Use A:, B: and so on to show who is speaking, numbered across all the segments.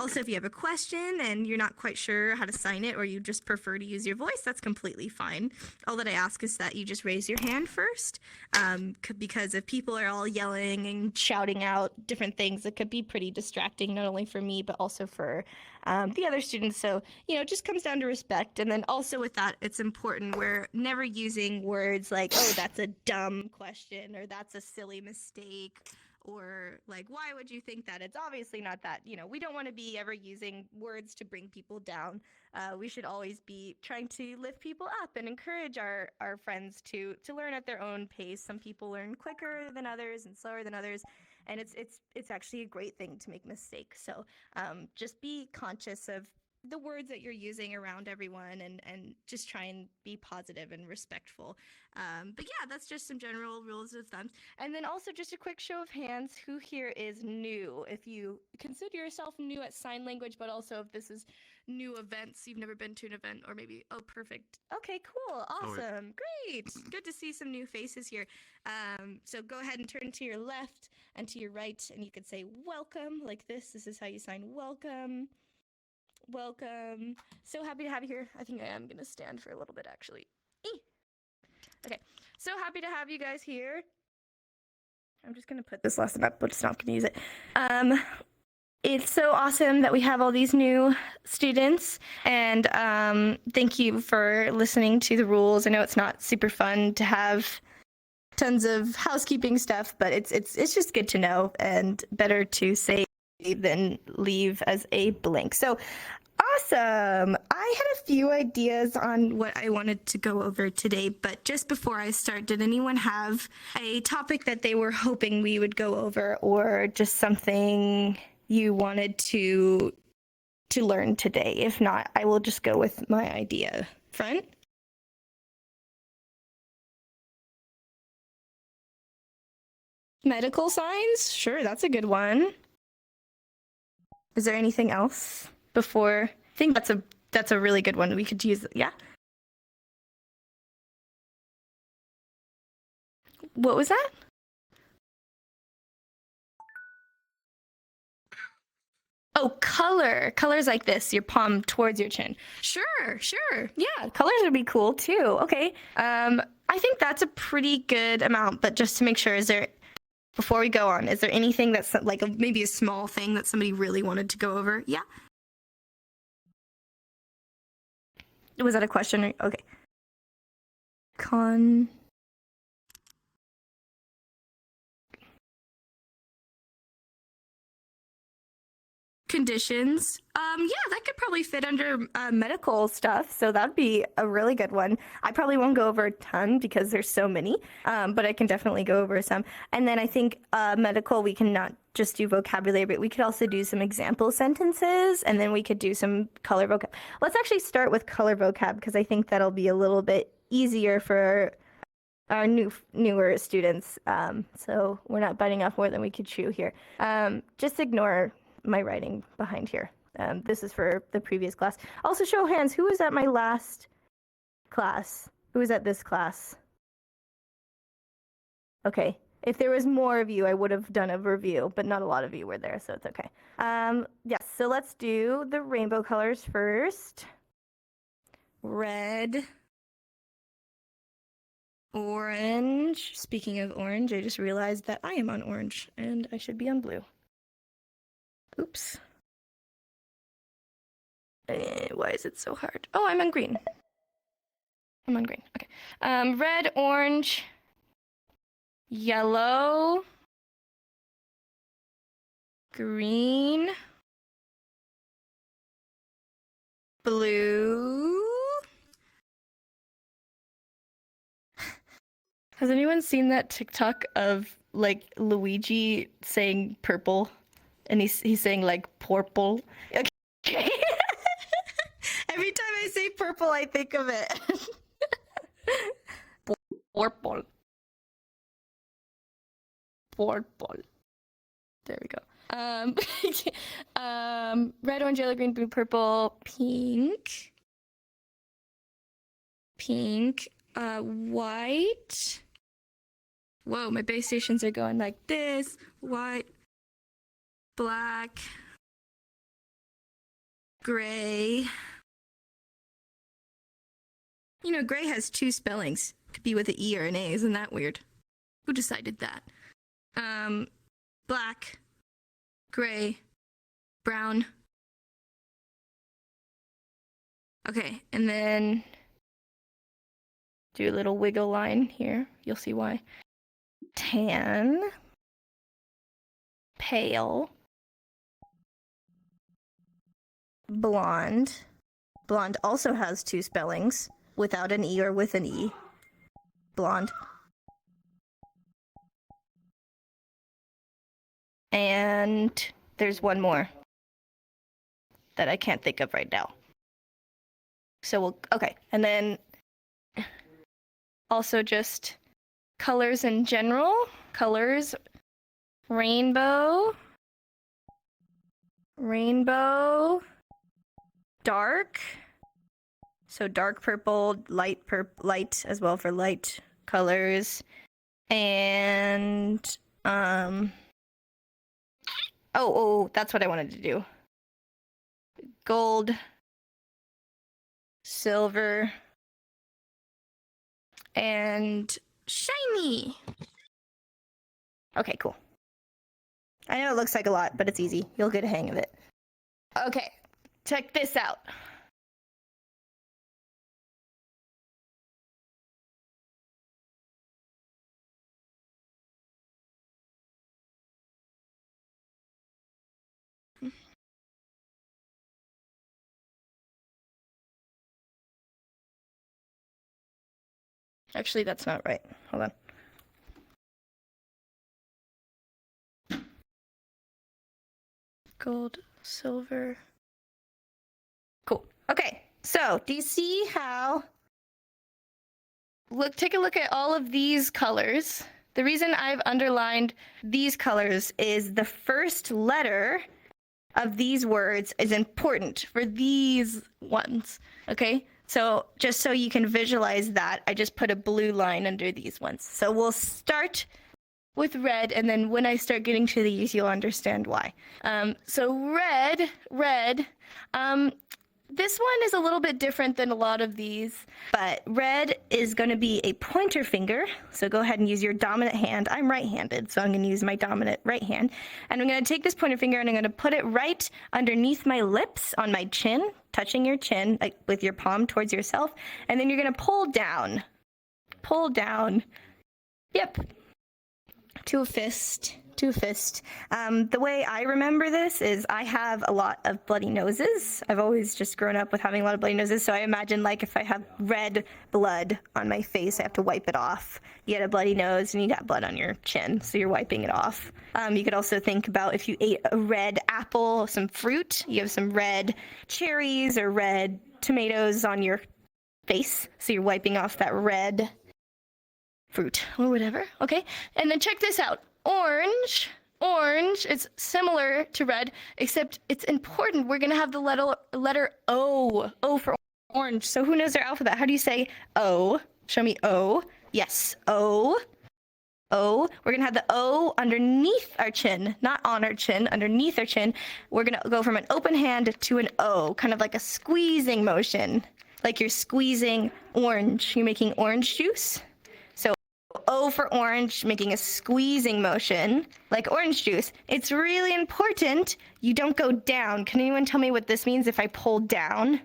A: Also, if you have a question and you're not quite sure how to sign it, or you just prefer to use your voice, that's completely fine. All that I ask is that you just raise your hand first, because if people are all yelling and shouting out different things, it could be pretty distracting, not only for me, but also for the other students. So, it just comes down to respect. And then also with that, it's important we're never using words like, oh, that's a dumb question, or that's a silly mistake, or like, why would you think that? It's obviously not that. We don't want to be ever using words to bring people down. We should always be trying to lift people up and encourage our friends to learn at their own pace. Some people learn quicker than others and slower than others, and it's actually a great thing to make mistakes. So just be conscious of the words that you're using around everyone, and just try and be positive and respectful. But yeah, that's just some general rules of thumb. And then also just a quick show of hands, who here is new? If you consider yourself new at sign language, but also if this is new events, you've never been to an event, or maybe, oh, perfect. Okay, cool, awesome, great. Good to see some new faces here. So go ahead and turn to your left and to your right, and you could say welcome like this. This is how you sign welcome. Welcome. So happy to have you here. I think I am going to stand for a little bit, actually. Okay, so happy to have you guys here. I'm just going to put this lesson up, but just not going to use it. It's so awesome that we have all these new students, and thank you for listening to the rules. I know it's not super fun to have tons of housekeeping stuff, but it's just good to know, and better to say than leave as a blank. So awesome. I had a few ideas on what I wanted to go over today, but just before I start, did anyone have a topic that they were hoping we would go over, or just something you wanted to learn today? If not, I will just go with my idea. Front? Medical signs? Sure, that's a good one. Is there anything else before? I think that's a really good one. We could use, yeah? What was that? Oh, color. Colors like this, your palm towards your chin. Sure. Yeah, colors would be cool too. Okay. I think that's a pretty good amount, but just to make sure, before we go on, is there anything that's like maybe a small thing that somebody really wanted to go over? Yeah. Was that a question? Okay. Conditions. Yeah, that could probably fit under medical stuff, so that'd be a really good one. I probably won't go over a ton because there's so many, but I can definitely go over some. And then I think medical, we can not just do vocabulary, but we could also do some example sentences, and then we could do some color vocab. Let's actually start with color vocab, because I think that'll be a little bit easier for our newer students. So we're not biting off more than we could chew here. Just ignore my writing behind here. This is for the previous class. Also, show of hands, who was at my last class? Who was at this class? Okay. If there was more of you, I would have done a review, but not a lot of you were there, so it's okay. Yes, so let's do the rainbow colors first. Red. Orange. Speaking of orange, I just realized that I am on orange, and I should be on blue. Oops. Why is it so hard? Oh, I'm on green. I'm on green. Okay. Red, orange, yellow, green, blue. Has anyone seen that TikTok of like Luigi saying purple, and he's saying like purple? Okay. Every time I say purple, I think of it. Purple. Purple. There we go. Red, orange, yellow, green, blue, purple, pink. White. Whoa, my base stations are going like this. White, black, gray. You know, gray has two spellings. Could be with an E or an A. Isn't that weird? Who decided that? Black, gray, brown. Okay, and then do a little wiggle line here. You'll see why. Tan, pale, blonde. Blonde also has two spellings, without an E or with an E. Blonde. And there's one more that I can't think of right now. So we'll, okay. And then also just colors in general. Colors, rainbow, dark. So dark purple, light as well for light colors. And, oh, that's what I wanted to do. Gold, silver, and shiny. Okay, cool. I know it looks like a lot, but it's easy. You'll get a hang of it. Okay, check this out. Actually, that's not right. Hold on. Gold, silver. Cool. Okay, so do you see how... Take a look at all of these colors. The reason I've underlined these colors is the first letter of these words is important for these ones, okay? So just so you can visualize that, I just put a blue line under these ones. So we'll start with red, and then when I start getting to these, you'll understand why. So red, this one is a little bit different than a lot of these, but red is going to be a pointer finger. So go ahead and use your dominant hand. I'm right-handed, so I'm going to use my dominant right hand. And I'm going to take this pointer finger and I'm going to put it right underneath my lips on my chin, touching your chin, like with your palm towards yourself. And then you're going to pull down. Yep. To a fist. The way I remember this is I have a lot of bloody noses. I've always just grown up with having a lot of bloody noses, so I imagine like if I have red blood on my face, I have to wipe it off. You get a bloody nose and you got blood on your chin, so you're wiping it off. You could also think about if you ate a red apple, some fruit, you have some red cherries or red tomatoes on your face, so you're wiping off that red fruit or whatever, okay? And then check this out. Orange, it's similar to red, except it's important. We're going to have the letter O. O for orange. So who knows their alphabet? How do you say O? Show me O. Yes, O. O. We're going to have the O underneath our chin, not on our chin, underneath our chin. We're going to go from an open hand to an O, kind of like a squeezing motion, like you're squeezing orange. You're making orange juice. O for orange, making a squeezing motion, like orange juice. It's really important you don't go down. Can anyone tell me what this means if I pull down?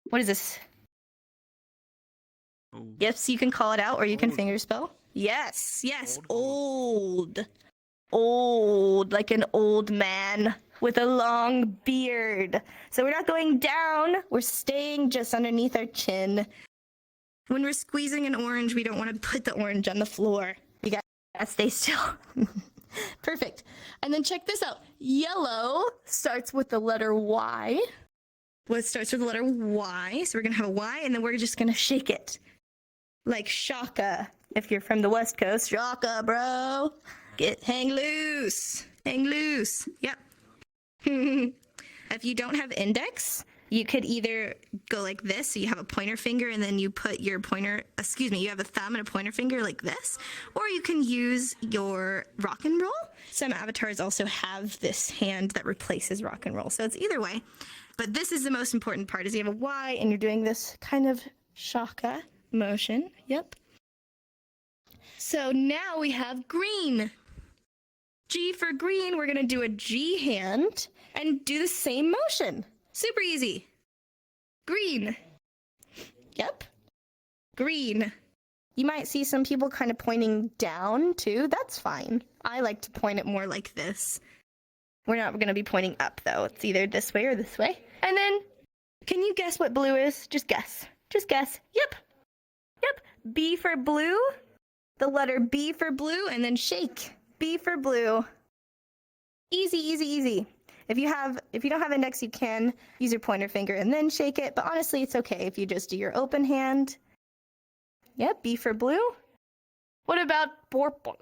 A: What is this? Oh. Yes, you can call it out or you can fingerspell. Yes, old. Old, like an old man with a long beard. So we're not going down, we're staying just underneath our chin. When we're squeezing an orange, we don't want to put the orange on the floor. You gotta stay still. Perfect. And then check this out. Yellow starts with the letter Y. Well, it starts with the letter Y. So we're going to have a Y, and then we're just going to shake it. Like shaka. If you're from the West Coast, shaka, bro. Hang loose. Yep. If you don't have index, You could either go like this, so you have a pointer finger and then you put your you have a thumb and a pointer finger like this, or you can use your rock and roll. Some avatars also have this hand that replaces rock and roll, so it's either way. But this is the most important part, is you have a Y and you're doing this kind of shaka motion. Yep. So now we have green. G for green, we're gonna do a G hand and do the same motion. Super easy. Green. Yep. Green. You might see some people kind of pointing down too. That's fine. I like to point it more like this. We're not going to be pointing up though. It's either this way or this way. And then, can you guess what blue is? Just guess. Just guess. Yep. Yep. B for blue. The letter B for blue, and then shake. B for blue. Easy, easy, easy. If you don't have index, you can use your pointer finger and then shake it, but honestly, it's okay if you just do your open hand. Yep, B for blue. What about purple?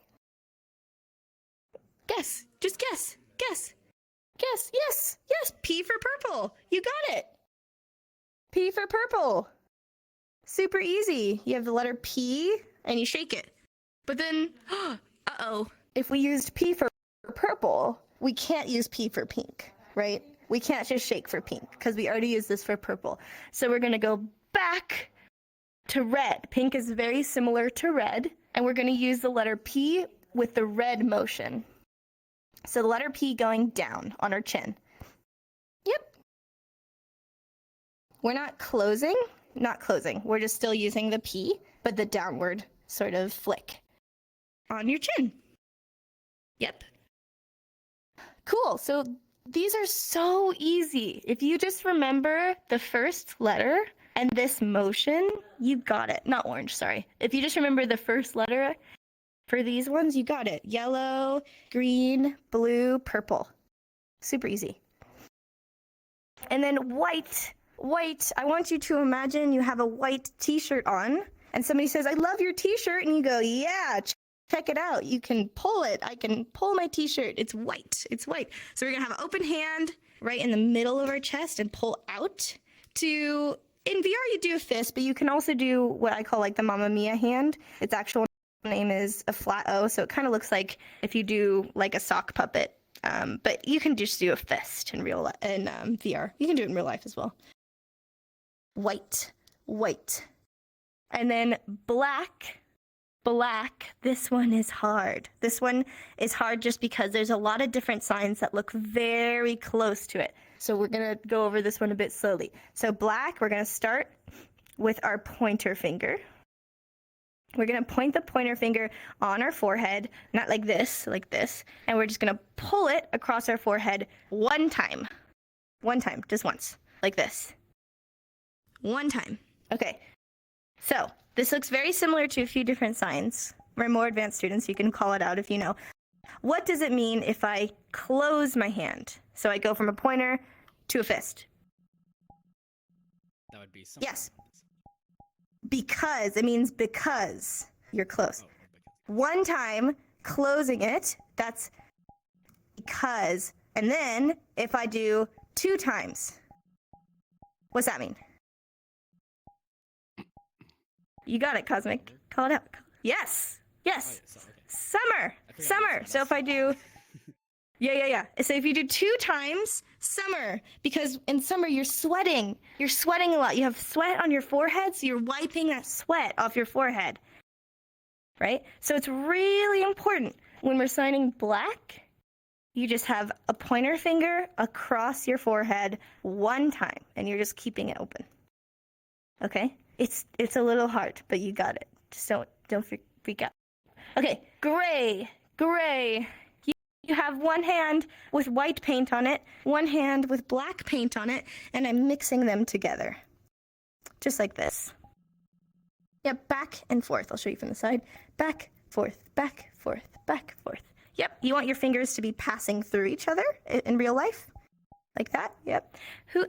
A: Guess. Just guess. Guess. Guess. Yes. Yes. P for purple. You got it. P for purple. Super easy. You have the letter P and you shake it. But then, uh-oh. If we used P for purple, we can't use P for pink, right? We can't just shake for pink because we already used this for purple. So we're going to go back to red. Pink is very similar to red, and we're going to use the letter P with the red motion. So the letter P going down on our chin. Yep. We're not closing. We're just still using the P, but the downward sort of flick on your chin. Yep. Cool. So these are so easy. If you just remember the first letter and this motion, you got it. Not orange, sorry. If you just remember the first letter for these ones, you got it. Yellow, green, blue, purple. Super easy. And then white. White. I want you to imagine you have a white t-shirt on and somebody says, "I love your t-shirt." And you go, "Yeah, check it out. You can pull it. I can pull my t-shirt. It's white. It's white." So we're going to have an open hand right in the middle of our chest and pull out to, in VR you do a fist, but you can also do what I call like the Mamma Mia hand. Its actual name is a flat O, so it kind of looks like if you do like a sock puppet. But you can just do a fist in VR. You can do it in real life as well. White, white. And then black. Black, this one is hard. This one is hard just because there's a lot of different signs that look very close to it. So we're going to go over this one a bit slowly. So black, we're going to start with our pointer finger. We're going to point the pointer finger on our forehead, not like this, and we're just going to pull it across our forehead one time. One time, just once, like this. One time. Okay. So this looks very similar to a few different signs. We're more advanced students, you can call it out if you know. What does it mean if I close my hand? So I go from a pointer to a fist.
B: That would be something.
A: Yes. Because, it means because you're close.
B: Oh, because.
A: One time, closing it, that's because. And then if I do 2 times, what's that mean? You got it, Cosmic. Call it out. Yes. Yes.
B: Oh, yeah, okay.
A: Summer. Summer. So if I do... Yeah. So if you do 2 times, summer. Because in summer, you're sweating. You're sweating a lot. You have sweat on your forehead, so you're wiping that sweat off your forehead. Right? So it's really important. When we're signing black, you just have a pointer finger across your forehead one time, and you're just keeping it open. Okay? It's a little hard, but you got it. Just don't freak out. Okay, gray. You have one hand with white paint on it, one hand with black paint on it, and I'm mixing them together. Just like this. Yep, back and forth. I'll show you from the side. Back, forth, back, forth, back, forth. Yep, you want your fingers to be passing through each other in real life. Like that, yep.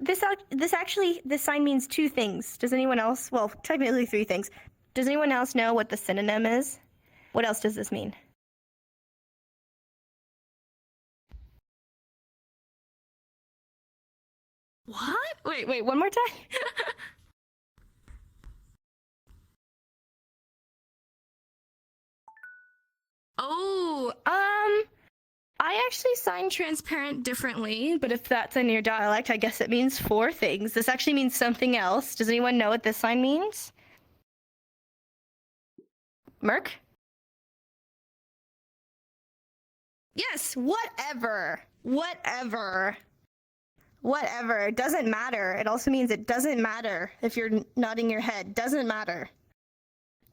A: This sign means 2 things. Does anyone else, well, technically 3 things. Does anyone else know what the synonym is? What else does this mean? What? Wait, one more time. Oh, I actually sign transparent differently, but if that's in your dialect, I guess it means 4 things. This actually means something else. Does anyone know what this sign means? Merc? Yes, whatever. Whatever. Whatever. It doesn't matter. It also means it doesn't matter if you're nodding your head. Doesn't matter.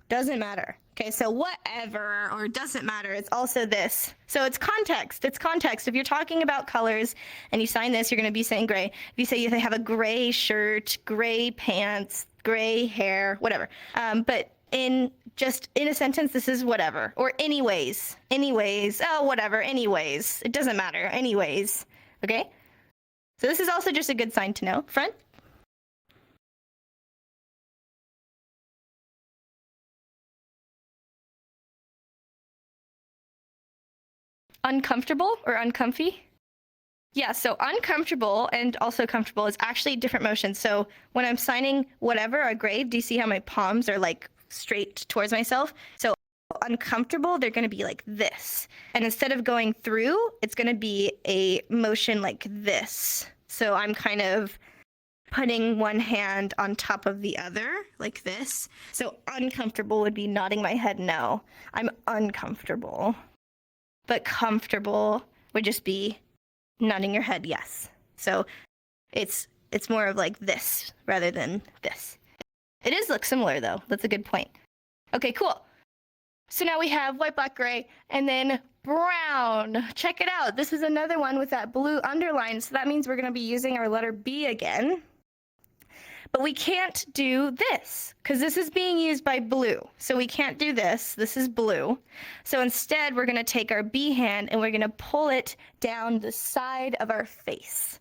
A: Doesn't matter. Okay, so whatever or doesn't matter, it's also this. So it's context. It's context. If you're talking about colors and you sign this, you're going to be saying gray. If you say they have a gray shirt, gray pants, gray hair, whatever. But in a sentence, this is whatever. Or anyways. Anyways. Oh, whatever. Anyways. It doesn't matter. Anyways. Okay? So this is also just a good sign to know. Front? Uncomfortable or uncomfy? Yeah, so uncomfortable and also comfortable is actually different motions. So when I'm signing whatever, a grave, do you see how my palms are like straight towards myself? So uncomfortable, they're going to be like this. And instead of going through, it's going to be a motion like this. So I'm kind of putting one hand on top of the other like this. So uncomfortable would be nodding my head no. I'm uncomfortable. But comfortable would just be nodding your head yes. So it's more of like this rather than this. It is look similar though. That's a good point. Okay, cool. So now we have white, black, gray, and then brown. Check it out. This is another one with that blue underline. So that means we're going to be using our letter B again. But we can't do this because this is being used by blue. So we can't do this. This is blue. So instead, we're going to take our B hand and we're going to pull it down the side of our face.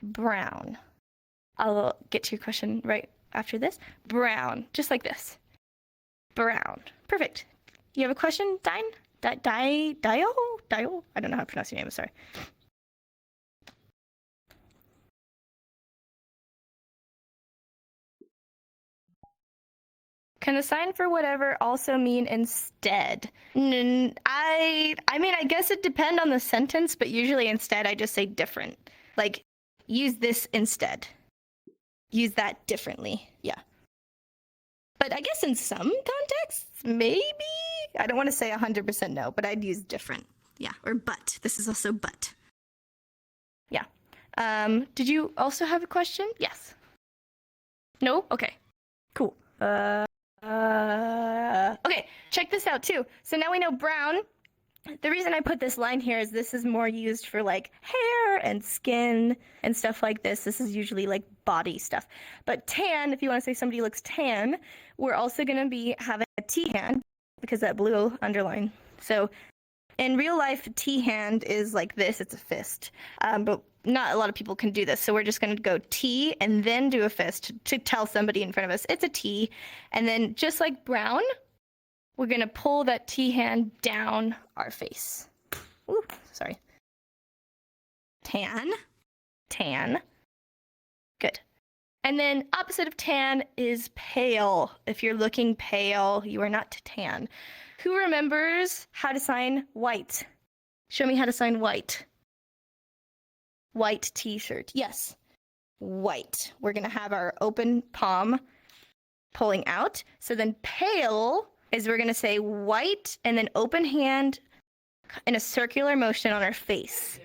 A: Brown. I'll get to your question right after this. Brown. Just like this. Brown. Perfect. You have a question, Dine? Dio? I don't know how to pronounce your name. I'm sorry. Can the sign for whatever also mean instead? I mean, I guess it depends on the sentence, but usually instead I just say different. Like, use this instead. Use that differently. Yeah. But I guess in some contexts, maybe. I don't want to say 100% no, but I'd use different. Yeah. Or but. This is also but. Yeah. Did you also have a question? Yes. No? Okay. Cool. Okay, check this out too. So now we know brown. The reason I put this line here is this is more used for like hair and skin and stuff like this. This is usually like body stuff. But tan, if you want to say somebody looks tan, we're also going to be having a T hand because that blue underline. So in real life, T hand is like this. It's a fist. But not a lot of people can do this. So we're just going to go T and then do a fist to tell somebody in front of us it's a T. And then just like brown, we're going to pull that T hand down our face. Ooh, sorry. Tan. Tan. Good. And then opposite of tan is pale. If you're looking pale, you are not tan. Who remembers how to sign white? Show me how to sign white. White t-shirt. Yes. White. We're going to have our open palm pulling out. So then pale is we're going to say white and then open hand in a circular motion on our face.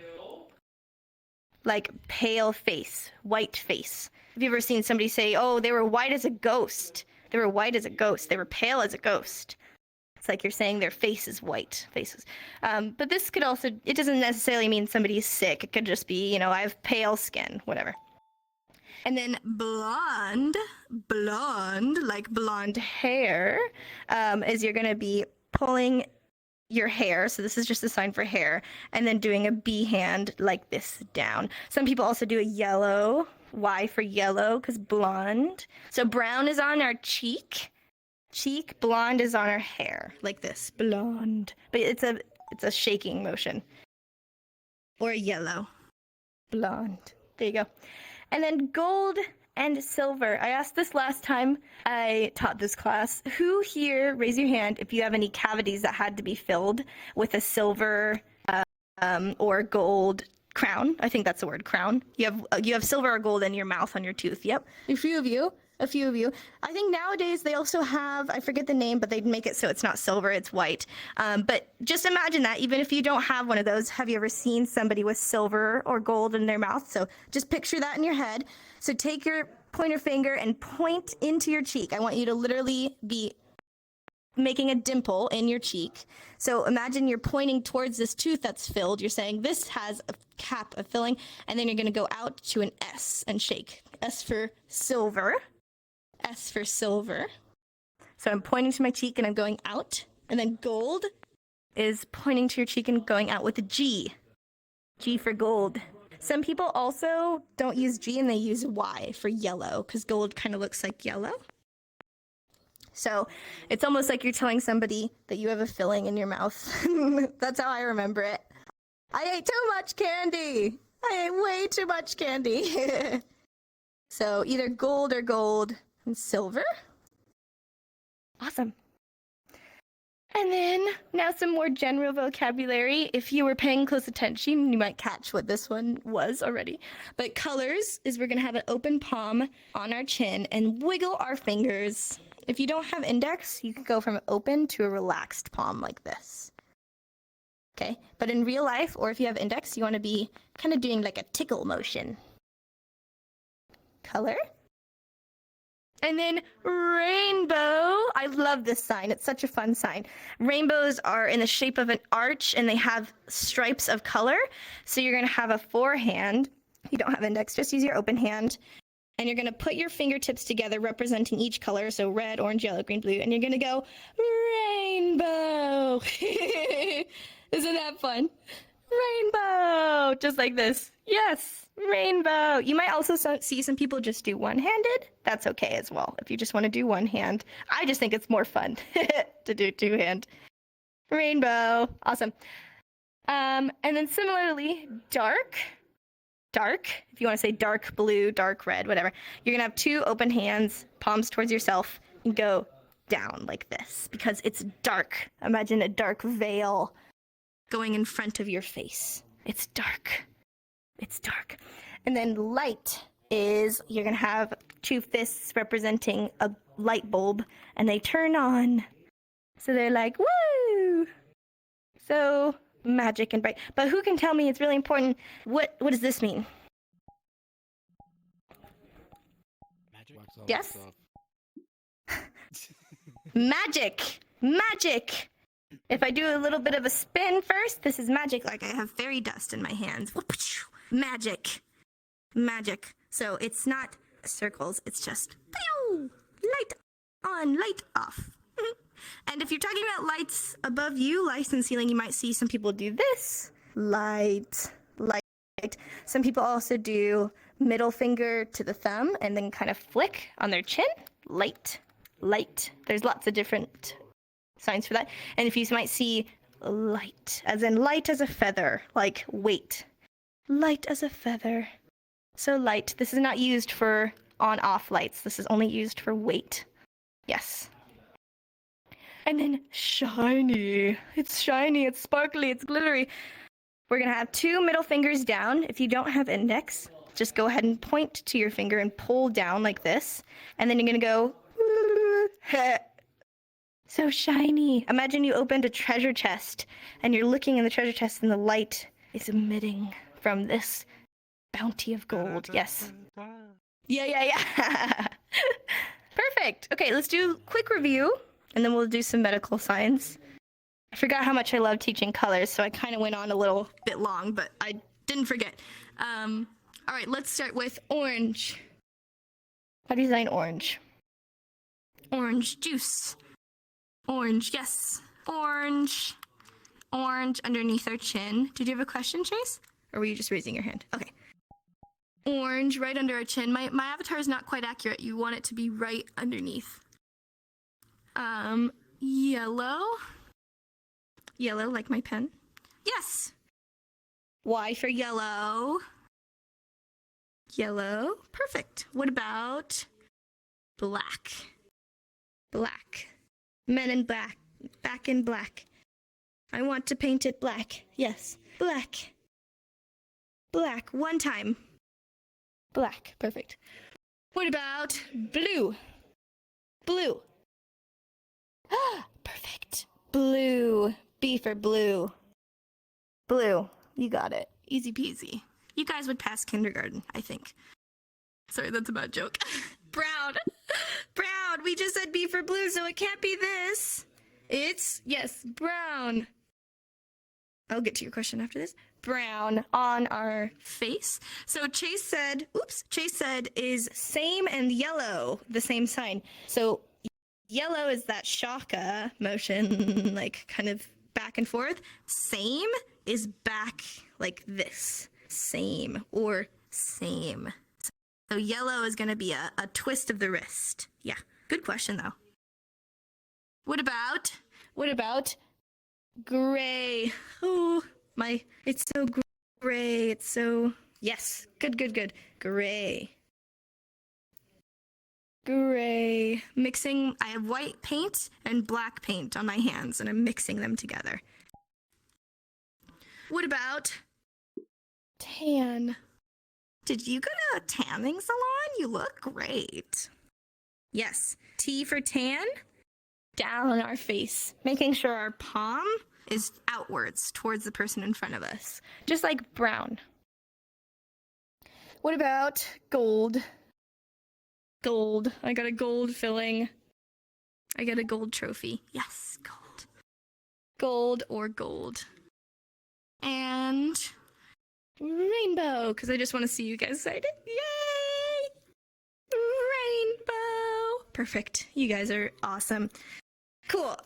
A: Like pale face, white face. Have you ever seen somebody say, oh, they were white as a ghost? They were white as a ghost. They were pale as a ghost. It's like you're saying their face is white. Faces. But this could also, it doesn't necessarily mean somebody's sick. It could just be, you know, I have pale skin, whatever. And then blonde, like blonde hair, is you're going to be pulling your hair. So this is just a sign for hair. And then doing a B hand like this down. Some people also do a yellow. Y for yellow, because blonde. So brown is on our cheek. Blonde is on our hair, like this, blonde. But it's a shaking motion. Or yellow. Blonde. There you go. And then gold and silver. I asked this last time I taught this class. Who here, raise your hand if you have any cavities that had to be filled with a silver or gold crown. I think that's the word, crown. You have silver or gold in your mouth on your tooth. Yep. A few of you. I think nowadays they also have, I forget the name, but they'd make it so it's not silver, it's white. But just imagine that, even if you don't have one of those, have you ever seen somebody with silver or gold in their mouth? So just picture that in your head. So take your pointer finger and point into your cheek. I want you to literally be making a dimple in your cheek. So imagine you're pointing towards this tooth that's filled. You're saying this has a cap of filling, and then you're going to go out to an S and shake. S for silver. S for silver. So I'm pointing to my cheek and I'm going out. And then gold is pointing to your cheek and going out with a G. G for gold. Some people also don't use G and they use Y for yellow because gold kind of looks like yellow. So it's almost like you're telling somebody that you have a filling in your mouth. That's how I remember it. I ate too much candy. I ate way too much candy. So either gold or gold and silver. Awesome. And then now some more general vocabulary. If you were paying close attention, you might catch what this one was already. But colors is we're going to have an open palm on our chin and wiggle our fingers. If you don't have index, you can go from open to a relaxed palm like this. Okay, but in real life, or if you have index, you want to be kind of doing like a tickle motion. Color. And then rainbow. I love this sign. It's such a fun sign. Rainbows are in the shape of an arch and they have stripes of color. So you're going to have a forehand. You don't have index, just use your open hand. And you're going to put your fingertips together representing each color. So red, orange, yellow, green, blue. And you're going to go rainbow. Isn't that fun? Rainbow. Just like this. Yes. Rainbow. You might also see some people just do one-handed. That's okay as well. If you just want to do one hand. I just think it's more fun to do two-hand. Rainbow. Awesome. And then similarly, dark. Dark. If you want to say dark blue, dark red, whatever. You're going to have two open hands, palms towards yourself, and go down like this because it's dark. Imagine a dark veil going in front of your face. It's dark. It's dark. And then light is you're going to have two fists representing a light bulb and they turn on. So they're like, woo! So magic and bright. But who can tell me, it's really important, what does this mean?
B: Magic?
A: Yes? Magic! Magic! If I do a little bit of a spin first, this is magic. Like I have fairy dust in my hands. Magic. Magic. So it's not circles, it's just light on, light off. And if you're talking about lights above you, lights and ceiling, you might see some people do this. Light, light. Some people also do middle finger to the thumb and then kind of flick on their chin. Light, light. There's lots of different signs for that. And if you might see light, as in light as a feather, like weight. Light as a feather. So light. This is not used for on-off lights. This is only used for weight. Yes. And then shiny. It's shiny, it's sparkly, it's glittery. We're going to have two middle fingers down. If you don't have index, just go ahead and point to your finger and pull down like this. And then you're going to go so shiny. Imagine you opened a treasure chest and you're looking in the treasure chest and the light is emitting from this bounty of gold. Yes. Yeah. Perfect. Okay, let's do a quick review and then we'll do some medical science. I forgot how much I love teaching colors, so I kind of went on a little bit long, but I didn't forget. All right, let's start with orange. How do you design orange? Orange juice. Orange, yes. Orange. Orange underneath our chin. Did you have a question, Chase? Or were you just raising your hand? Okay. Orange right under our chin. My avatar is not quite accurate. You want it to be right underneath. Yellow. Yellow, like my pen. Yes. Y for yellow. Yellow. Perfect. What about black? Black. Men in black. Back in black. I want to paint it black. Yes. Black. Black. One time. Black. Perfect. What about blue? Blue. Perfect. Blue. B for blue. Blue. You got it. Easy peasy. You guys would pass kindergarten, I think. Sorry, that's a bad joke. Brown. Brown. We just said B for blue, so it can't be this. It's, yes, brown. I'll get to your question after this. Brown on our face. So Chase said, is same and yellow the same sign. So yellow is that shaka motion, like kind of back and forth. Same is back like this. Same or same. So yellow is going to be a twist of the wrist. Yeah, good question though. What about gray? Oh, it's so gray. It's so, yes, good. Gray. Gray. Mixing, I have white paint and black paint on my hands and I'm mixing them together. What about tan? Did you go to a tanning salon? You look great. Yes, T for tan. Down on our face, making sure our palm is outwards towards the person in front of us, just like brown. What about gold? Gold. I got a gold filling. I got a gold trophy. Yes, gold. Gold or gold. And rainbow, because I just want to see you guys excited. Yay! Rainbow. Perfect. You guys are awesome. Cool.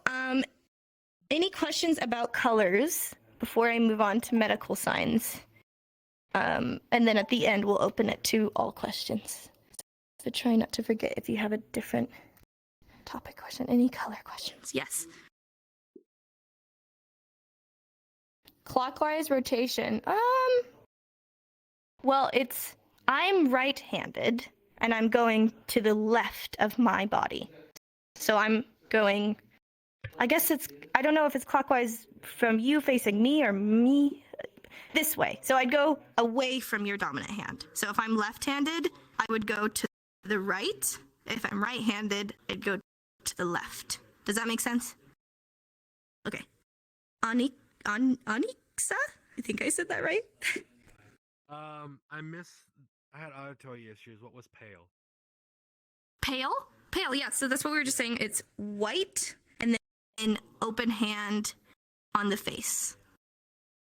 A: Any questions about colors before I move on to medical signs? And then at the end, we'll open it to all questions. So try not to forget if you have a different topic question. Any color questions? Yes. Clockwise rotation. Well, I'm right-handed, and I'm going to the left of my body. So I'm going, I guess I don't know if it's clockwise from you facing me or me this way. So I'd go away from your dominant hand. So if I'm left-handed, I would go to the right. If I'm right-handed, I'd go to the left. Does that make sense? Okay. Aniksa? I think I said that right.
B: I had auditory issues. What was pale?
A: Pale? Pale, yeah. So that's what we were just saying. It's white and then open hand on the face.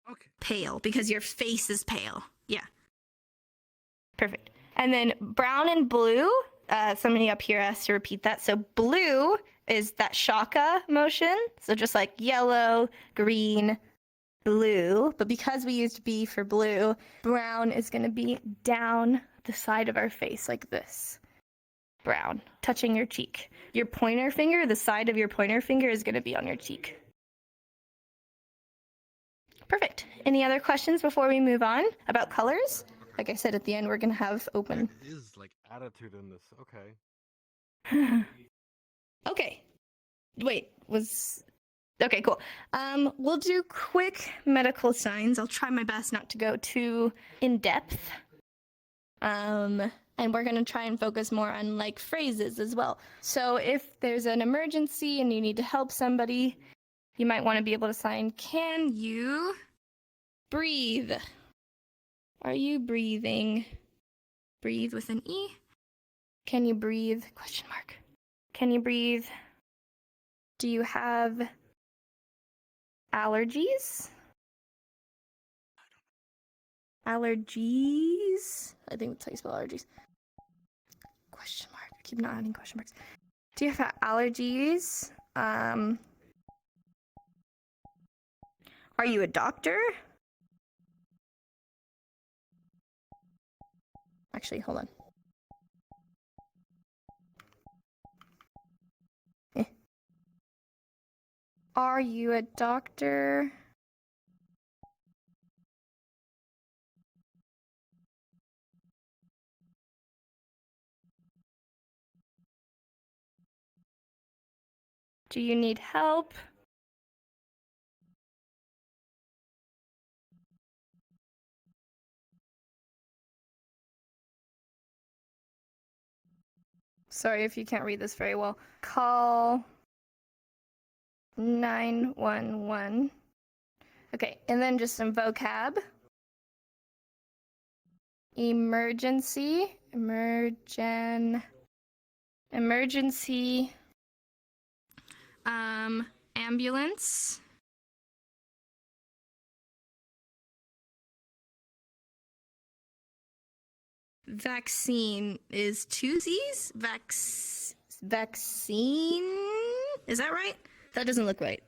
B: Okay.
A: Pale, because your face is pale. Yeah. Perfect. And then brown and blue, somebody up here has to repeat that. So blue is that shaka motion. So just like yellow, green, blue. But because we used B for blue, brown is going to be down the side of our face like this. Brown, touching your cheek. Your pointer finger, the side of your pointer finger is going to be on your cheek. Perfect. Any other questions before we move on about colors? Like I said, at the end, we're going to have open.
B: There is like attitude in this. Okay.
A: Okay. Wait, okay, cool. We'll do quick medical signs. I'll try my best not to go too in depth. And we're going to try and focus more on like phrases as well. So if there's an emergency and you need to help somebody, you might want to be able to sign, can you breathe? Are you breathing? Breathe with an E. Can you breathe? Question mark. Can you breathe? Do you have allergies? Allergies? I think that's how you spell allergies. Question mark. I keep not adding question marks. Do you have allergies? Are you a doctor? Actually, hold on. Are you a doctor? Do you need help? Sorry if you can't read this very well. Call 911. Okay, and then just some vocab. Emergency. Emergency. Ambulance. Vaccine is two Z's? Vaccine? Is that right? That doesn't look right.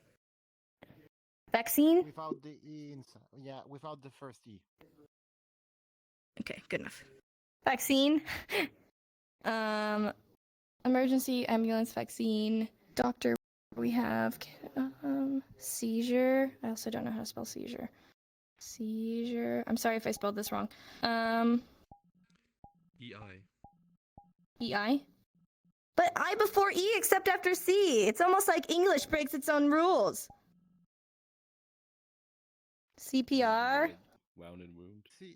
A: Vaccine?
C: Without the E inside. Yeah, without the first E.
A: Okay, good enough. Vaccine. Emergency, ambulance, vaccine. Doctor, we have seizure. I also don't know how to spell seizure. Seizure. I'm sorry if I spelled this wrong.
B: EI.
A: EI? But I before E except after C. It's almost like English breaks its own rules. CPR.
D: Wound and wound.
C: CI.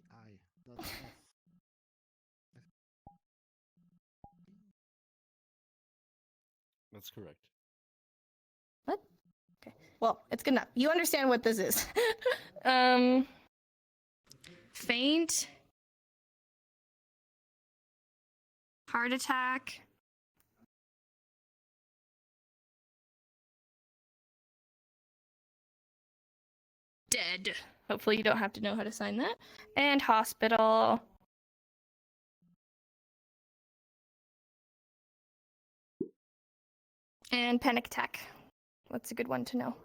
C: Not S.
D: That's correct.
A: What? Okay. Well, it's good enough. You understand what this is. Faint. Heart attack. Dead. Hopefully you don't have to know how to sign that. And hospital. And panic attack. What's a good one to know?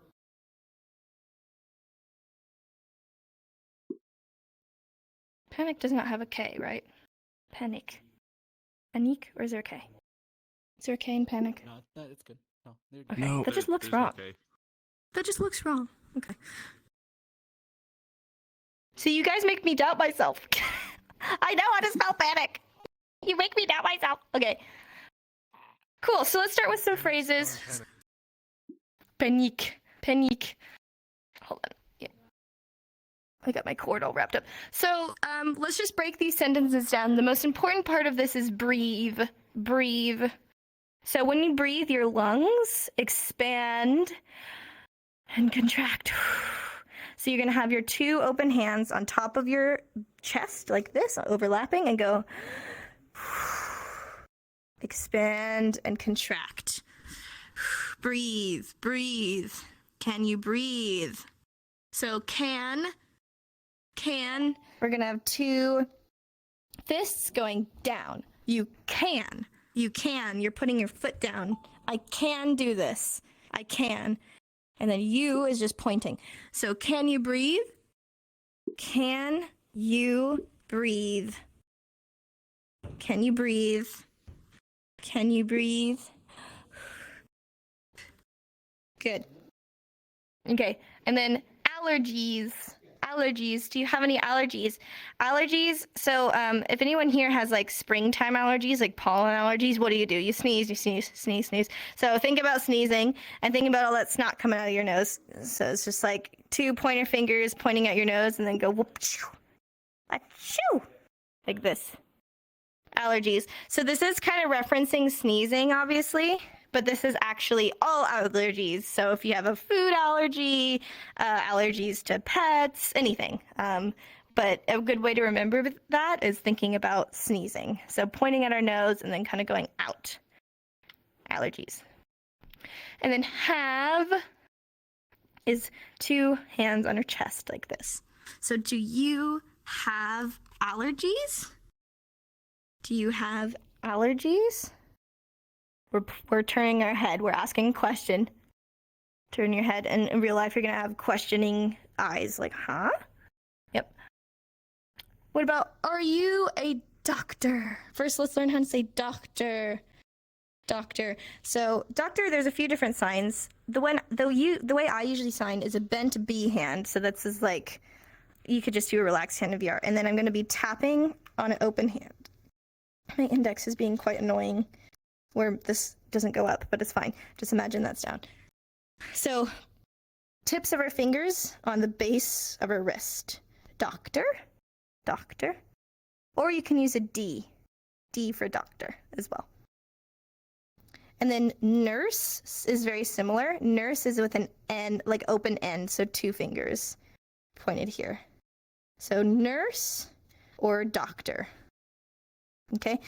A: Panic does not have a K, right? Panic. Panique, or is there a K? Is there a K in panic?
D: No, it's good. No, they're
A: Okay,
D: good.
A: that just looks
B: There's
A: wrong.
B: okay.
A: That just looks wrong. Okay. So you guys make me doubt myself. I know how to spell panic. You make me doubt myself. Okay. Cool. So let's start with some phrases. Panique. Panique. Hold on. Yeah. I got my cord all wrapped up. So let's just break these sentences down. The most important part of this is breathe. Breathe. So when you breathe, your lungs expand and contract. So you're going to have your two open hands on top of your chest like this, overlapping, and go expand and contract. Breathe, breathe. Can you breathe? So can. We're going to have two fists going down. You can. You're putting your foot down. I can do this. I can. And then you is just pointing. So can you breathe? Can you breathe? Can you breathe? Can you breathe? Good. Okay. And then allergies. Allergies. Do you have any allergies? Allergies. So if anyone here has like springtime allergies, like pollen allergies, what do? You sneeze, you sneeze, sneeze, sneeze. So think about sneezing and think about all that snot coming out of your nose. So it's just like two pointer fingers pointing at your nose and then go whoop, achoo, like this. Allergies. So this is kind of referencing sneezing, obviously, but this is actually all allergies. So if you have a food allergy, allergies to pets, anything. But a good way to remember that is thinking about sneezing. So pointing at our nose and then kind of going out. Allergies. And then have is two hands on your chest like this. So do you have allergies? Do you have allergies? We're turning our head. We're asking a question. Turn your head, and in real life, you're gonna have questioning eyes, like, huh? Yep. What about, are you a doctor? First, let's learn how to say doctor. Doctor. So, doctor, there's a few different signs. The way I usually sign is a bent B hand. So that's just like, you could just do a relaxed hand of VR. And then I'm gonna be tapping on an open hand. My index is being quite annoying where this doesn't go up, but it's fine. Just imagine that's down. So tips of our fingers on the base of our wrist. Doctor, doctor. Or you can use a D. D for doctor as well. And then nurse is very similar. Nurse is with an N, like open end, so 2 fingers pointed here. So nurse or doctor. Okay?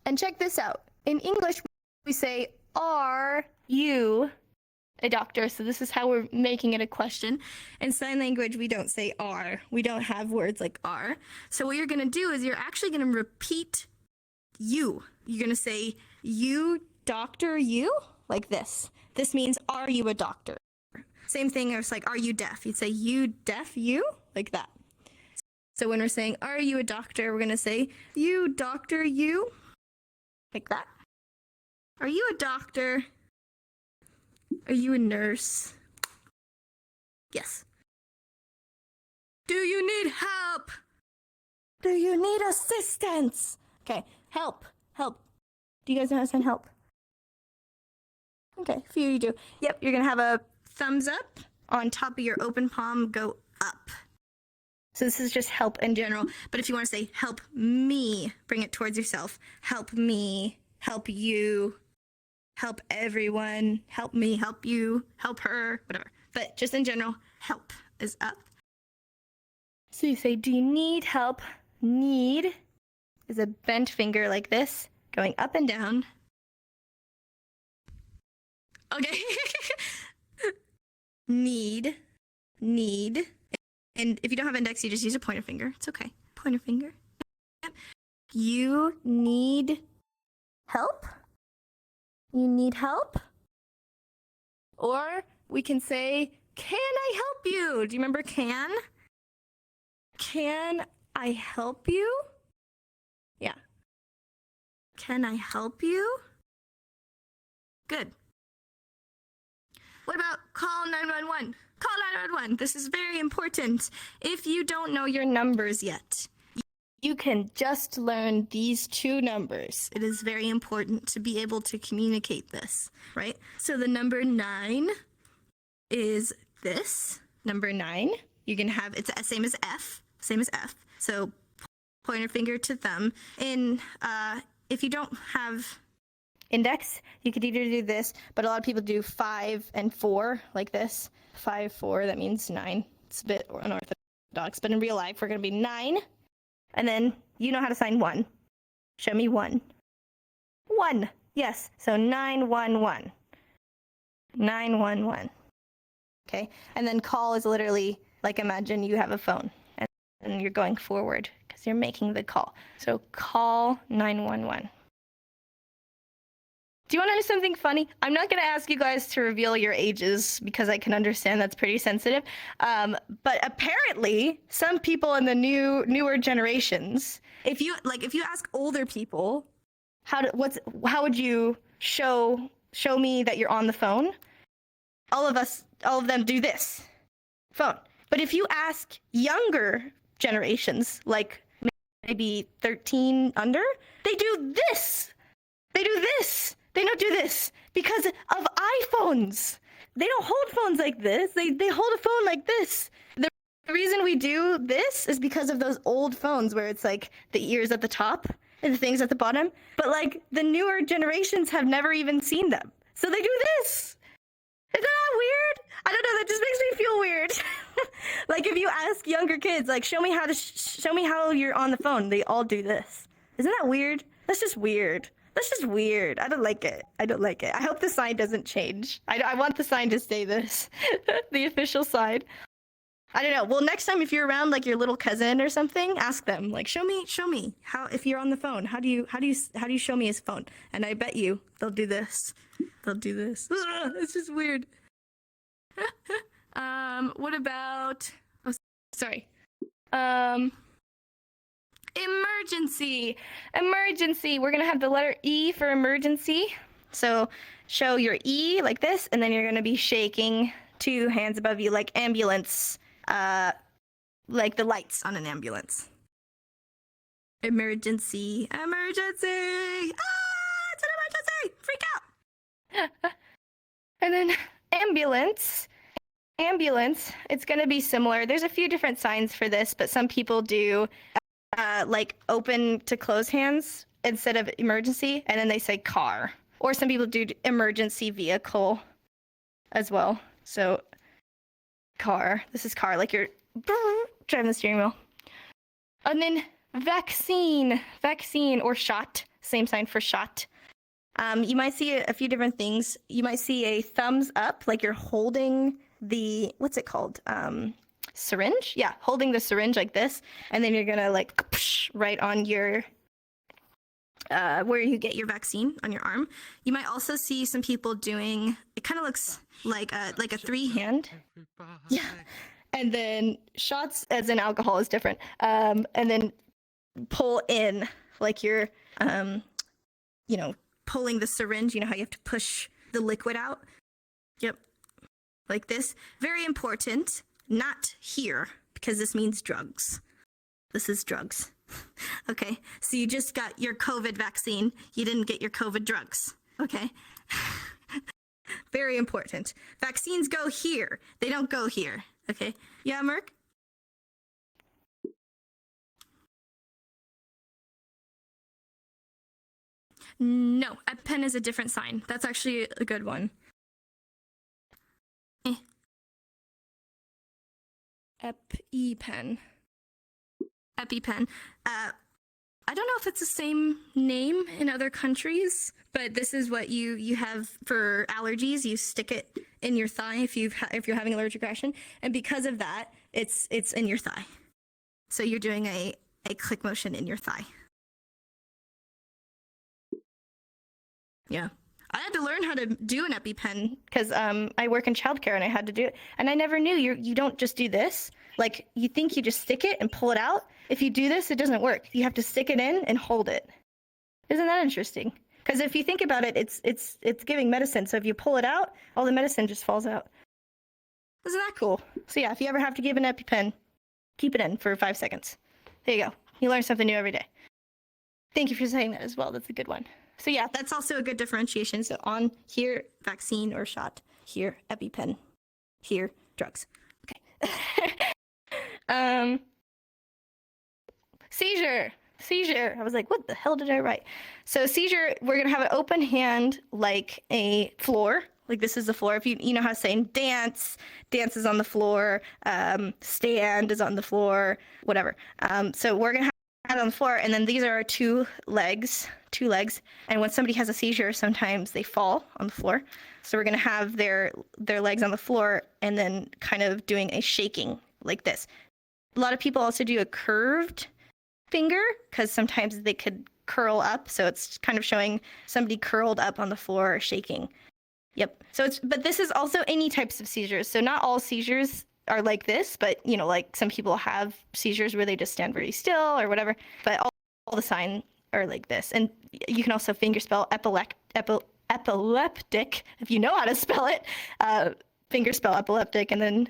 A: And check this out. In English, we say, are you a doctor? So this is how we're making it a question. In sign language, we don't say are. We don't have words like are. So what you're going to do is you're actually going to repeat you. You're going to say, you doctor you, like this. This means, are you a doctor? Same thing as like, are you deaf? You'd say, you deaf you, like that. So when we're saying, are you a doctor? We're going to say, you doctor you, like that. Are you a doctor? Are you a nurse? Yes. Do you need help? Do you need assistance? Okay, help, help. Do you guys know how to send help? Okay, a few of you do. Yep, you're gonna have a thumbs up on top of your open palm, go up. So this is just help in general. But if you want to say help me, bring it towards yourself. Help me, help you, help everyone, help me, help you, help her, whatever. But just in general, help is up. So you say, do you need help? Need is a bent finger like this, going up and down. Okay. Need. And if you don't have index, you just use a pointer finger. It's okay. Pointer finger. You need help? You need help? Or we can say, can I help you? Do you remember can? Can I help you? Yeah. Can I help you? Good. What about call 911? Call 911. This is very important. If you don't know your numbers yet, you can just learn these 2 numbers. It is very important to be able to communicate this, right? So the number 9 is this. Number 9. You can have, it's the same as F. So pointer finger to thumb. And if you don't have index, you could either do this, but a lot of people do 5 and 4 like this. 5, 4, that means 9. It's a bit unorthodox, but in real life, we're going to be 9. And then you know how to sign 1. Show me 1. 1. Yes. So 911. 911. Okay. And then call is literally like, imagine you have a phone and you're going forward because you're making the call. So call 911. Do you want to know something funny? I'm not going to ask you guys to reveal your ages because I can understand that's pretty sensitive. But apparently, some people in the newer generations, if you ask older people, how would you show me that you're on the phone? All of them do this, phone. But if you ask younger generations, like maybe 13 under, they do this. They do this. They don't do this because of iPhones. They don't hold phones like this. They hold a phone like this. The reason we do this is because of those old phones where it's like the ears at the top and the things at the bottom. But like the newer generations have never even seen them. So they do this. Isn't that weird? I don't know. That just makes me feel weird. Like if you ask younger kids, like show me how you're on the phone. They all do this. Isn't that weird? That's just weird. That's just weird. I don't like it. I hope the sign doesn't change. I want the sign to stay this, the official sign. I don't know. Well, next time if you're around like your little cousin or something, ask them like, show me how, if you're on the phone, how do you show me his phone? And I bet you they'll do this. Ugh, it's just weird. What about, oh, sorry. Emergency. We're going to have the letter E for emergency. So show your E like this, and then you're going to be shaking 2 hands above you like ambulance, like the lights on an ambulance. Emergency. Ah, it's an emergency. Freak out. And then ambulance, it's going to be similar. There's a few different signs for this, but some people do like open to close hands instead of emergency, and then they say car. Or some people do emergency vehicle as well. So car, this is car, like you're driving the steering wheel. And then vaccine or shot, same sign for shot. You might see a few different things. You might see a thumbs up, like you're holding the, what's it called? Syringe? Yeah, holding the syringe like this. And then you're gonna like right on your, where you get your vaccine on your arm. You might also see some people doing, it kind of looks like a three hand. Yeah. And then shots as in alcohol is different. And then pull in, like you're, you know, pulling the syringe. You know how you have to push the liquid out? Yep. Like this. Very important. Not here, because this means drugs. This is drugs. Okay. So you just got your COVID vaccine. You didn't get your COVID drugs. Okay. Very important. Vaccines go here. They don't go here. Okay. Yeah, Merc? No, EpiPen is a different sign. That's actually a good one. EpiPen. EpiPen. I don't know if it's the same name in other countries, but this is what you have for allergies. You stick it in your thigh if you're having allergic reaction, and because of that, it's in your thigh. So you're doing a click motion in your thigh. Yeah. I had to learn how to do an EpiPen because I work in childcare and I had to do it. And I never knew you don't just do this. Like, you think you just stick it and pull it out. If you do this, it doesn't work. You have to stick it in and hold it. Isn't that interesting? Because if you think about it, it's giving medicine. So if you pull it out, all the medicine just falls out. Isn't that cool? So yeah, if you ever have to give an EpiPen, keep it in for 5 seconds. There you go. You learn something new every day. Thank you for saying that as well. That's a good one. So yeah, that's also a good differentiation. So on here, vaccine or shot. Here, EpiPen. Here, drugs. Okay. Seizure. I was like, what the hell did I write? So seizure, we're gonna have an open hand like a floor. Like this is the floor. If you know how to say dance is on the floor, stand is on the floor, whatever. So we're gonna have it on the floor, and then these are our two legs. And when somebody has a seizure, sometimes they fall on the floor. So we're gonna have their legs on the floor and then kind of doing a shaking like this. A lot of people also do a curved finger because sometimes they could curl up. So it's kind of showing somebody curled up on the floor shaking. Yep. So but this is also any types of seizures. So not all seizures are like this, but you know, like some people have seizures where they just stand very still or whatever. But all the signs are like this. And you can also finger spell epileptic if you know how to spell it. Finger spell epileptic, and then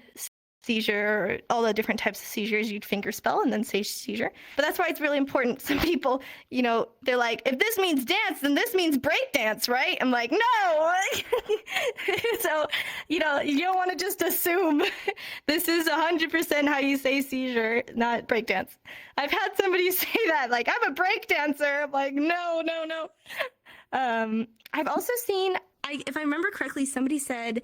A: seizure, or all the different types of seizures you'd finger spell and then say seizure. But that's why it's really important. Some people, you know, they're like, if this means dance, then this means break dance, right? I'm like, no. So, you know, you don't want to just assume this is 100% how you say seizure, not break dance. I've had somebody say that, like, I'm a break dancer. I'm like, no. I've also seen, if I remember correctly, somebody said,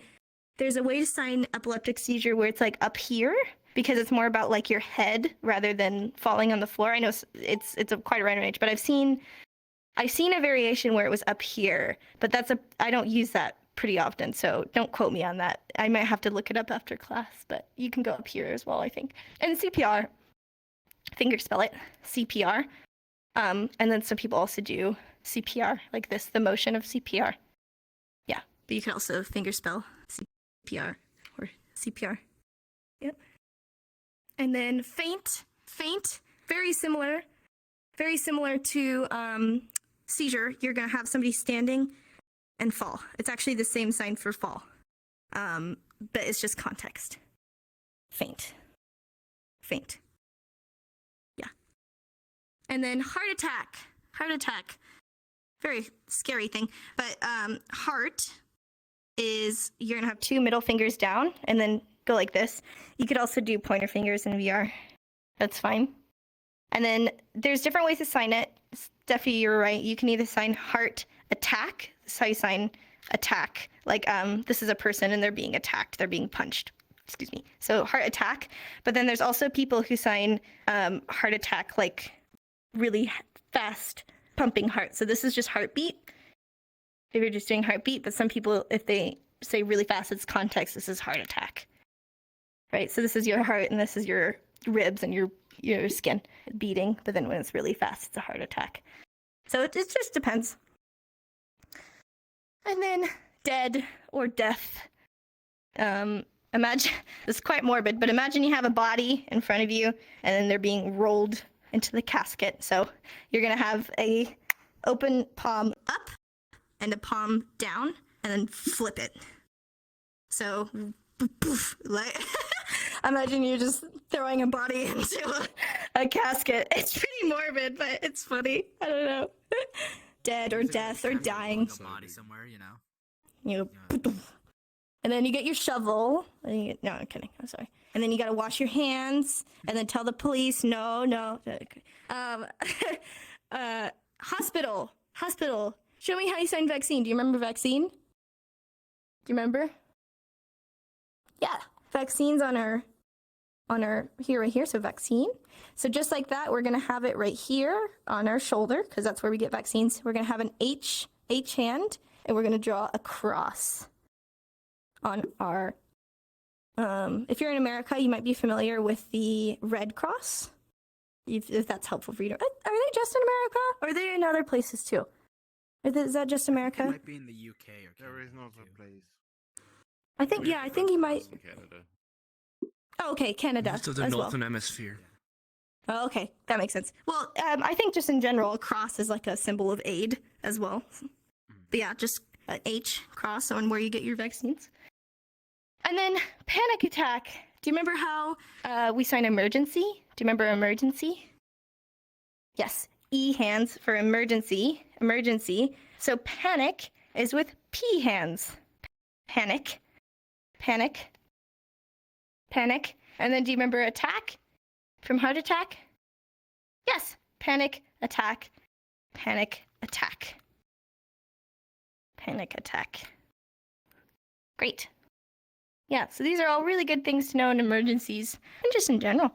A: there's a way to sign epileptic seizure where it's like up here because it's more about like your head rather than falling on the floor. I know it's quite a random age, but I've seen a variation where it was up here, but I don't use that pretty often, so don't quote me on that. I might have to look it up after class, but you can go up here as well, I think. And CPR, finger spell it, CPR. And then some people also do CPR like this, the motion of CPR. Yeah, but you can also finger spell CPR or CPR. Yep. And then faint, very similar to seizure. You're gonna have somebody standing and fall. It's actually the same sign for fall, but it's just context. Faint. Yeah. And then heart attack. Very scary thing, but heart is you're going to have 2 middle fingers down and then go like this. You could also do pointer fingers in VR. That's fine. And then there's different ways to sign it. Steffi, you're right. You can either sign heart attack. This is how you sign attack. Like this is a person and they're being attacked. They're being punched. Excuse me. So heart attack. But then there's also people who sign heart attack like really fast pumping heart. So this is just heartbeat. If you're just doing heartbeat, but some people, if they say really fast, it's context. This is heart attack. Right? So this is your heart and this is your ribs and your skin beating, but then when it's really fast, it's a heart attack. So it just depends. And then dead or death. Imagine, this is quite morbid, but imagine you have a body in front of you and then they're being rolled into the casket. So you're gonna have a open palm up and a palm down and then flip it. So poof, like imagine you're just throwing a body into a casket. It's pretty morbid, but it's funny. I don't know. Dead or death or dying.
E: A body somewhere, you know.
A: You go, and then you get your shovel. And you no, I'm kidding. I'm sorry. And then you gotta wash your hands, and then tell the police, no. Hospital. Show me how you sign vaccine. Do you remember vaccine? Do you remember? Yeah, vaccine's on our here, right here. So vaccine. So just like that, we're gonna have it right here on our shoulder because that's where we get vaccines. We're gonna have an H hand, and we're gonna draw a cross on our. If you're in America, you might be familiar with the Red Cross. If that's helpful for you. Are they just in America? Or are they in other places too? Is that just
E: It
A: America?
E: might be in the UK or Canada.
C: There is no other
E: too.
C: place.
A: I think I think you might.
D: In Canada.
A: Oh, okay, Canada
F: Most of the
A: as well.
F: northern hemisphere.
A: Oh, okay, that makes sense. Well, I think just in general, a cross is like a symbol of aid as well. But yeah, just an H cross on where you get your vaccines. And then panic attack. Do you remember how we sign emergency? Do you remember emergency? Yes, E hands for emergency. Emergency. So panic is with P hands. Panic. Panic. Panic. And then do you remember attack from heart attack? Yes, panic attack. Panic attack. Panic attack. Great. Yeah, so these are all really good things to know in emergencies and just in general.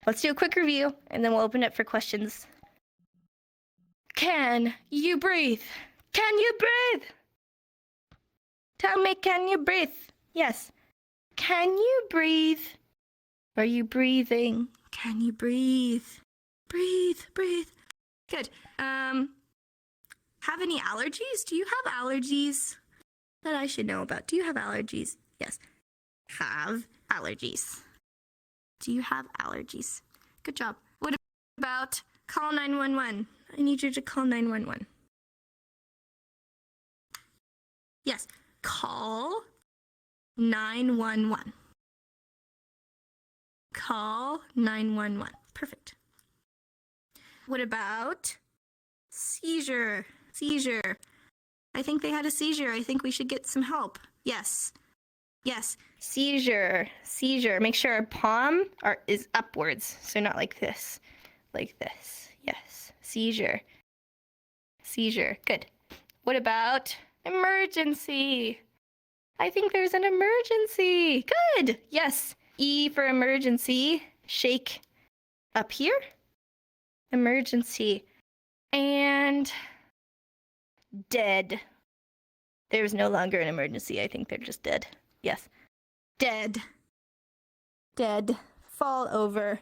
A: Let's do a quick review and then we'll open it for questions. Can you breathe? Can you breathe? Tell me, can you breathe? Yes. Can you breathe? Are you breathing? Can you breathe? Breathe. Good. Have any allergies? Do you have allergies that I should know about? Do you have allergies? Yes. Have allergies. Do you have allergies? Good job. What about call 911? I need you to call 911. Yes. Call 911. Call 911. Perfect. What about seizure? Seizure. I think they had a seizure. I think we should get some help. Yes. Yes. Seizure. Seizure. Make sure our palm is upwards. So not like this. Like this. Yes. Seizure. Seizure. Good. What about emergency? I think there's an emergency. Good. Yes. E for emergency. Shake up here. Emergency. And dead. There's no longer an emergency. I think they're just dead. Yes. Dead. Dead. Fall over.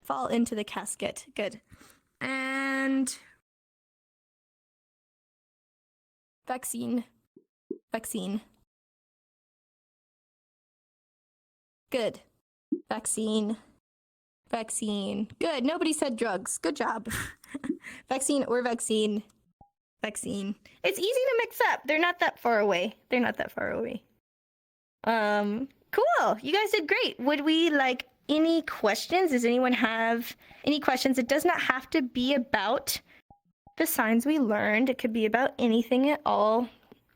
A: Fall into the casket. Good. And vaccine. Vaccine. Good. Vaccine. Vaccine. Good. Nobody said drugs. Good job. Vaccine or vaccine. Vaccine. It's easy to mix up. They're not that far away. They're not that far away. Cool. You guys did great. Would we like any questions? Does anyone have any questions? It does not have to be about the signs we learned. It could be about anything at all.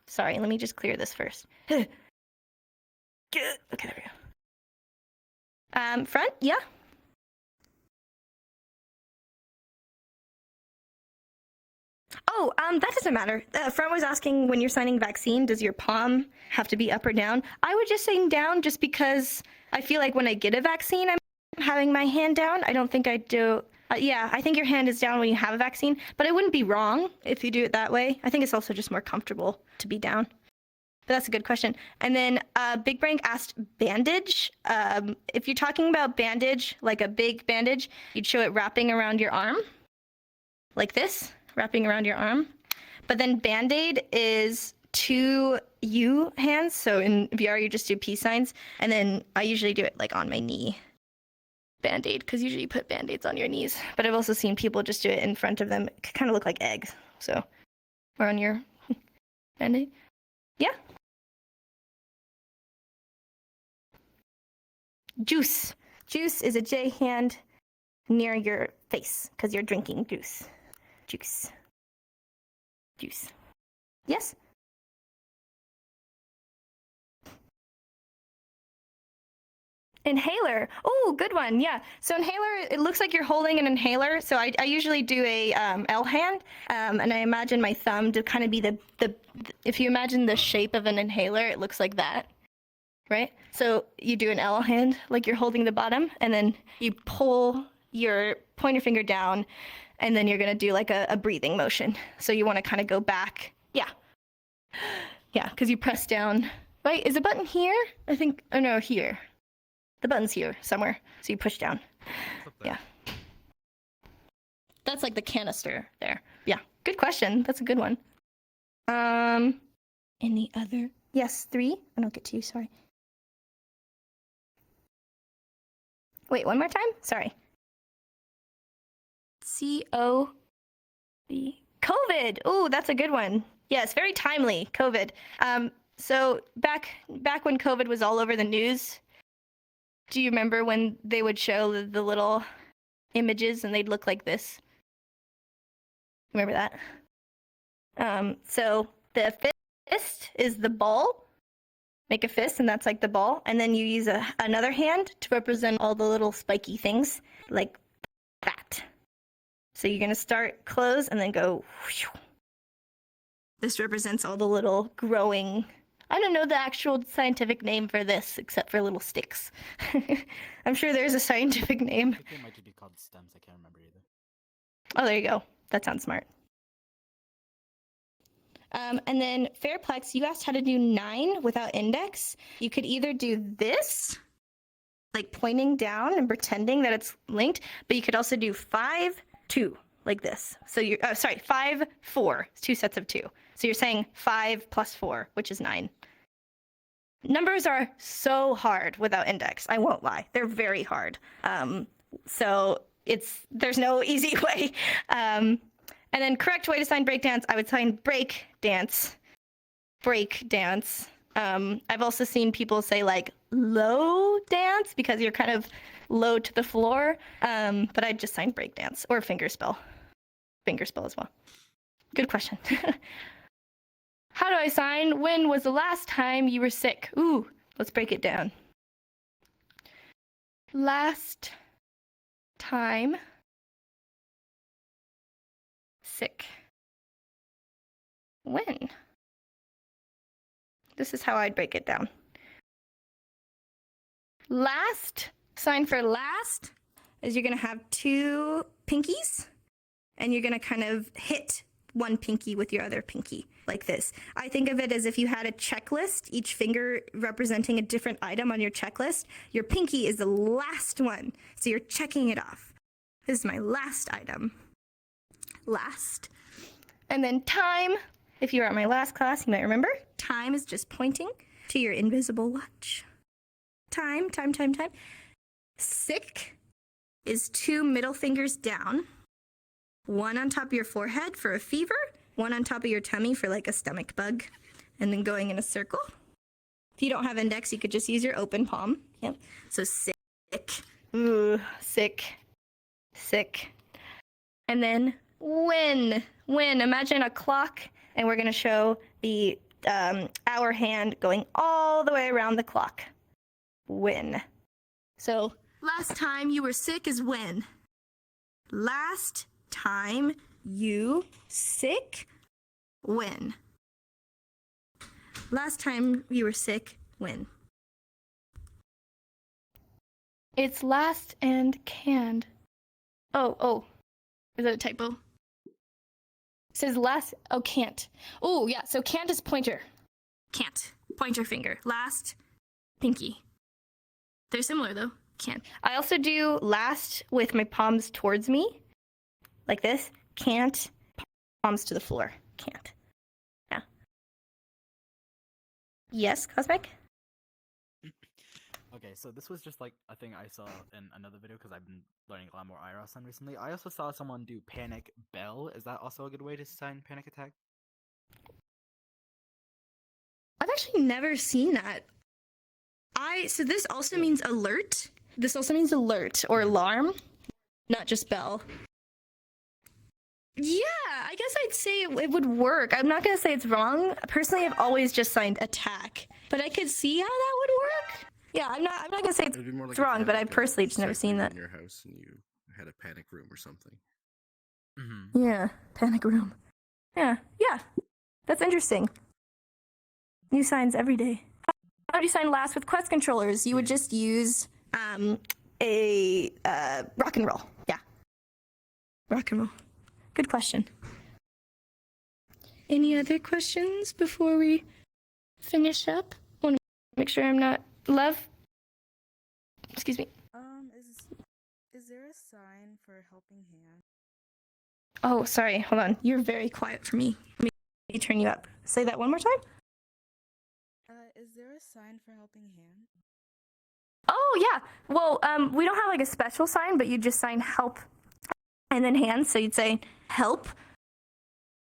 A: Sorry, let me just clear this first. Okay, there we go. Front, yeah. Oh, that doesn't matter. Front was asking when you're signing vaccine, does your palm have to be up or down? I would just say down just because I feel like when I get a vaccine, I'm having my hand down. I don't think I do. Yeah, I think your hand is down when you have a vaccine, but it wouldn't be wrong if you do it that way. I think it's also just more comfortable to be down. But that's a good question. And then Big Brain asked bandage. If you're talking about bandage, like a big bandage, you'd show it wrapping around your arm, like this, wrapping around your arm. But then Band-Aid is 2 U hands. So in VR, you just do peace signs. And then I usually do it like on my knee. Band-Aid, because usually you put Band-Aids on your knees. But I've also seen people just do it in front of them. It can kind of look like eggs. So, or on your Band-Aid. Yeah. Juice. Juice is a J hand near your face because you're drinking juice. Juice. Juice. Yes? Inhaler. Oh, good one. Yeah. So inhaler, it looks like you're holding an inhaler. So I usually do a L hand, and I imagine my thumb to kind of be the if you imagine the shape of an inhaler, it looks like that, right? So you do an L hand, like you're holding the bottom, and then you pull your pointer finger down, and then you're gonna do like a breathing motion. So you want to kind of go back. Yeah. Yeah, because you press down. Right? Is the button here? I think. Oh no, here. The button's here somewhere, so you push down. Yeah. That's like the canister there. Yeah, good question. That's a good one. Any other? Yes, 3. I don't get to you, sorry. Wait, one more time? Sorry. C-O-V. COVID. Oh, that's a good one. Yes, very timely, COVID. So back when COVID was all over the news, do you remember when they would show the little images and they'd look like this? Remember that? So the fist is the ball. Make a fist, and that's like the ball. And then you use another hand to represent all the little spiky things, like that. So you're going to start close and then go. Whoosh. This represents all the little growing. I don't know the actual scientific name for this, except for little sticks. I'm sure there's a scientific name.
D: I think they might just be called stems. I can't remember either.
A: Oh, there you go. That sounds smart. And then Fairplex, you asked how to do 9 without index. You could either do this, like pointing down and pretending that it's linked, but you could also do 5, 2, like this. So you're, 5, 4, 2 sets of 2. So you're saying 5 plus 4, which is 9. Numbers are so hard without index. I won't lie. They're very hard. So there's no easy way. And then correct way to sign breakdance, I would sign break dance. Break dance. I've also seen people say like low dance because you're kind of low to the floor. But I'd just sign break dance or fingerspell. Fingerspell as well. Good question. How do I sign? When was the last time you were sick? Ooh, let's break it down. Last time sick. When? This is how I'd break it down. Last, sign for last, is you're going to have 2 pinkies, and you're going to kind of hit one pinky with your other pinky, like this. I think of it as if you had a checklist, each finger representing a different item on your checklist. Your pinky is the last one, so you're checking it off. This is my last item. Last. And then time, if you were at my last class, you might remember. Time is just pointing to your invisible watch. Time, time, time, time. Sick is 2 middle fingers down. 1 on top of your forehead for a fever, 1 on top of your tummy for like a stomach bug, and then going in a circle. If you don't have index, you could just use your open palm. Yep. So sick. Ooh, sick. Sick. And then when. Imagine a clock, and we're going to show the our hand going all the way around the clock. When. So, last time you were sick is when? Last time you sick, when? Last time you were sick, when?
F: It's last and canned. Oh.
A: Is that a typo?
F: It says last. Oh, can't. Oh, yeah. So can't is pointer.
A: Can't. Pointer finger. Last, pinky. They're similar though. Can't.
F: I also do last with my palms towards me, like this. Can't. Palms to the floor. Can't. Yeah. Yes, Cosmic?
D: Okay, so this was just like a thing I saw in another video because I've been learning a lot more IRL sound recently. I also saw someone do panic bell. Is that also a good way to sign panic attack?
A: I've actually never seen that. So this also means alert. This also means alert or alarm, not just bell. Yeah, I guess I'd say it would work. I'm not gonna say it's wrong. Personally, I've always just signed attack, but I could see how that would work. Yeah, I'm not gonna say
G: It'd be more like
A: it's
G: a
A: wrong, but I
G: panic
A: personally just never
G: attack
A: seen
G: room
A: that.
G: in your house, and you had a panic room or something.
E: Mm-hmm.
A: Yeah, panic room. Yeah, that's interesting. New signs every day. How do you sign last with Quest controllers? You would just use a rock and roll. Yeah, rock and roll. Good question. Any other questions before we finish up? Want to make sure I'm not love. Excuse me.
H: Is there a sign for helping hand?
A: Oh, sorry. Hold on. You're very quiet for me. Let me turn you up. Say that one more time.
H: Is there a sign for helping hand?
A: Oh, yeah. Well, we don't have like a special sign, but you just sign help and then hands. So you'd say help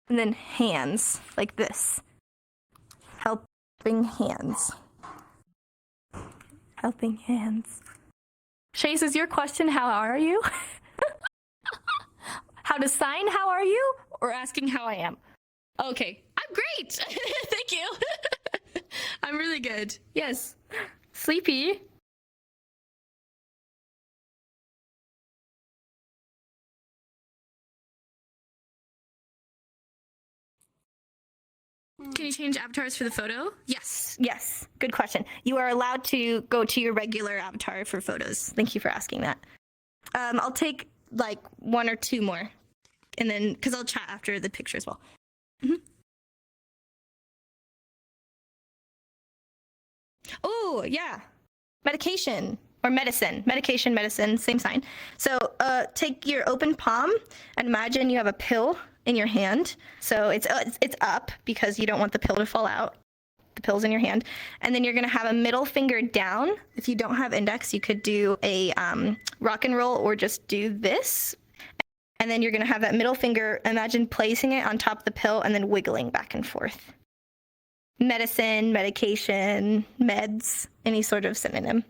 A: and then hands like this. Helping hands. Helping hands. Chase, is your question, how are you? How to sign, how are you? Or asking how I am? Okay. I'm great. Thank you. I'm really good. Yes. Sleepy. Can you change avatars for the photo? Yes. Good question. You are allowed to go to your regular avatar for photos. Thank you for asking that. I'll take like one or two more, and then because I'll chat after the picture as well. Oh yeah, medication or medicine. Medication, same sign. So take your open palm and imagine you have a pill in your hand. So it's up because you don't want the pill to fall out. The pill's in your hand, and then you're gonna have a middle finger down. If you don't have index, you could do a rock and roll or just do this. And then you're gonna have that middle finger. Imagine placing it on top of the pill and then wiggling back and forth. Medicine, medication, meds, any sort of synonym.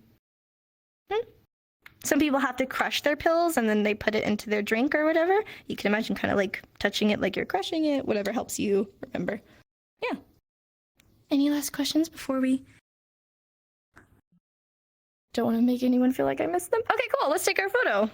A: Some people have to crush their pills and then they put it into their drink or whatever. You can imagine kind of like touching it like you're crushing it, whatever helps you remember. Yeah. Any last questions before we... Don't want to make anyone feel like I missed them? Okay, cool. Let's take our photo.